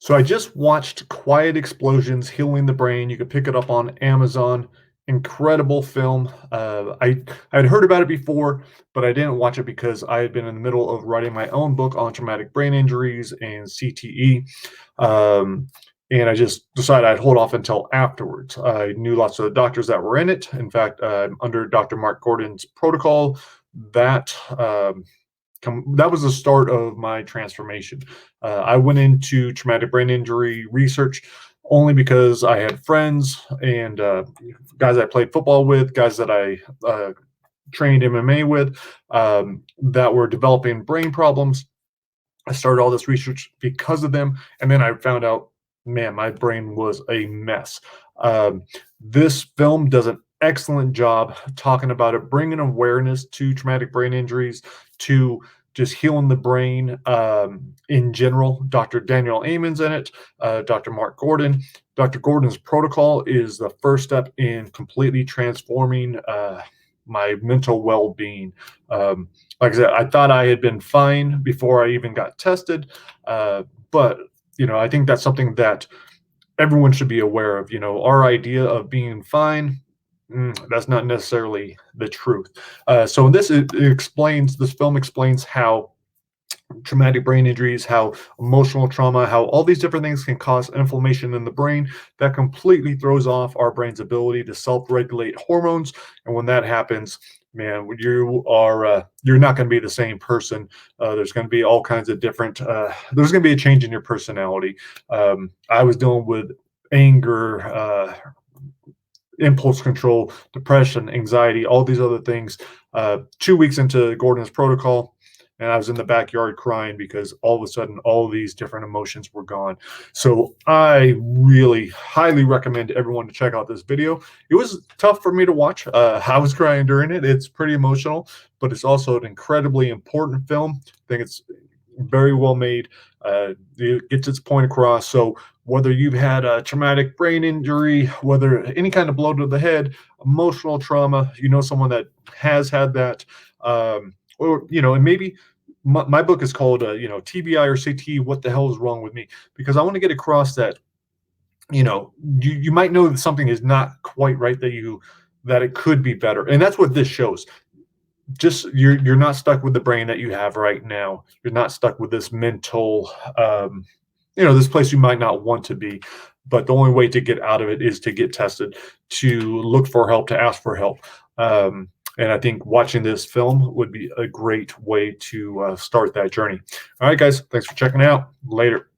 So I just watched Quiet Explosions: Healing the Brain. You can pick it up on Amazon. Incredible film. I'd heard about it before, but I didn't watch it because I had been in the middle of writing my own book on traumatic brain injuries and CTE. Um, and I just decided I'd hold off until afterwards. I knew lots of the doctors that were in it. In fact, under Dr. Mark Gordon's protocol, that that was the start of my transformation. I went into traumatic brain injury research only because I had friends and guys I played football with, guys that I trained MMA with, that were developing brain problems. I started all this research because of them, and then I found out, man, my brain was a mess. Um, this film does an excellent job talking about it, bringing awareness to traumatic brain injuries, to just healing the brain in general. Dr. Daniel Amen's in it, Dr. Mark Gordon. Dr. Gordon's protocol is the first step in completely transforming my mental well being. Um, like I said, I thought I had been fine before I even got tested, but I think that's something that everyone should be aware of. Our idea of being fine, that's not necessarily the truth. So in this, this film explains how traumatic brain injuries, how emotional trauma, how all these different things can cause inflammation in the brain that completely throws off our brain's ability to self-regulate hormones. And when that happens, man, you're not going to be the same person. There's going to be all kinds of different. There's going to be a change in your personality. I was dealing with anger. Impulse control, depression, anxiety, all these other things. 2 weeks into Gordon's protocol, and I was in the backyard crying because all of a sudden all of these different emotions were gone. So I really highly recommend everyone to check out this video. It was tough for me to watch. I was crying during it. It's pretty emotional, but it's also an incredibly important film. I think it's very well made. It gets its point across. So whether you've had a traumatic brain injury, whether any kind of blow to the head, emotional trauma, someone that has had that, or and maybe my book is called TBI or CT. What the hell is wrong with me? Because I want to get across that you might know that something is not quite right, that it could be better, and that's what this shows. Just you're not stuck with the brain that you have right now. You're not stuck with this mental this place you might not want to be, but the only way to get out of it is to get tested, to look for help, to ask for help. And I think watching this film would be a great way to start that journey. All right, guys, thanks for checking out. Later.